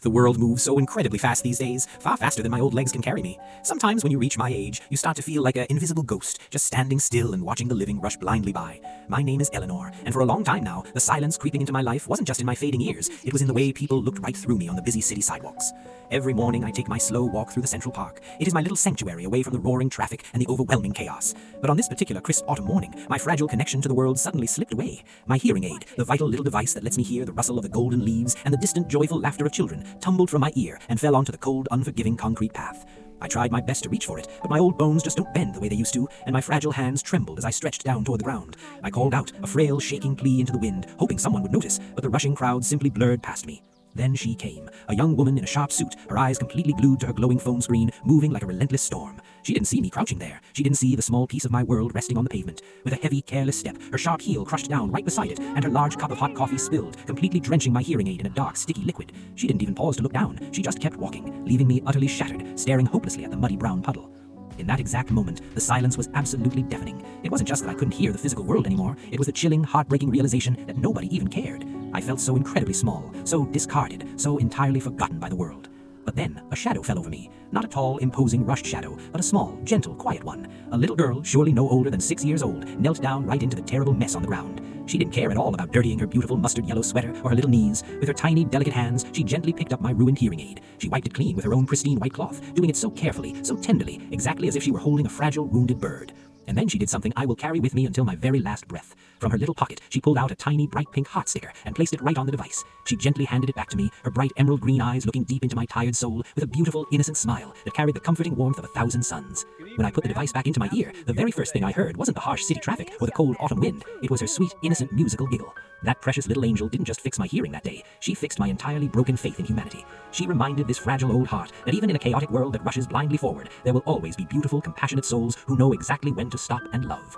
The world moves so incredibly fast these days, far faster than my old legs can carry me. Sometimes when you reach my age, you start to feel like an invisible ghost, just standing still and watching the living rush blindly by. My name is Eleanor, and for a long time now, the silence creeping into my life wasn't just in my fading years, it was in the way people looked right through me on the busy city sidewalks. Every morning I take my slow walk through the Central Park. It is my little sanctuary away from the roaring traffic and the overwhelming chaos. But on this particular crisp autumn morning, my fragile connection to the world suddenly slipped away. My hearing aid, the vital little device that lets me hear the rustle of the golden leaves and the distant joyful laughter of children, tumbled from my ear and fell onto the cold, unforgiving concrete path. I tried my best to reach for it, but my old bones just don't bend the way they used to, and my fragile hands trembled as I stretched down toward the ground. I called out, a frail, shaking plea into the wind, hoping someone would notice, but the rushing crowd simply blurred past me. Then she came, a young woman in a sharp suit, her eyes completely glued to her glowing phone screen, moving like a relentless storm. She didn't see me crouching there. She didn't see the small piece of my world resting on the pavement. With a heavy, careless step, her sharp heel crushed down right beside it, and her large cup of hot coffee spilled, completely drenching my hearing aid in a dark, sticky liquid. She didn't even pause to look down. She just kept walking, leaving me utterly shattered, staring hopelessly at the muddy brown puddle. In that exact moment, the silence was absolutely deafening. It wasn't just that I couldn't hear the physical world anymore, it was the chilling, heartbreaking realization that nobody even cared. I felt so incredibly small, so discarded, so entirely forgotten by the world. But then, a shadow fell over me. Not a tall, imposing, rushed shadow, but a small, gentle, quiet one. A little girl, surely no older than 6 years old, knelt down right into the terrible mess on the ground. She didn't care at all about dirtying her beautiful mustard yellow sweater or her little knees. With her tiny, delicate hands, she gently picked up my ruined hearing aid. She wiped it clean with her own pristine white cloth, doing it so carefully, so tenderly, exactly as if she were holding a fragile, wounded bird. And then she did something I will carry with me until my very last breath. From her little pocket, she pulled out a tiny, bright pink heart sticker and placed it right on the device. She gently handed it back to me, her bright emerald green eyes looking deep into my tired soul with a beautiful, innocent smile that carried the comforting warmth of 1,000 suns. When I put the device back into my ear, the very first thing I heard wasn't the harsh city traffic or the cold autumn wind. It was her sweet, innocent, musical giggle. That precious little angel didn't just fix my hearing that day. She fixed my entirely broken faith in humanity. She reminded this fragile old heart that even in a chaotic world that rushes blindly forward, there will always be beautiful, compassionate souls who know exactly when to stop and love.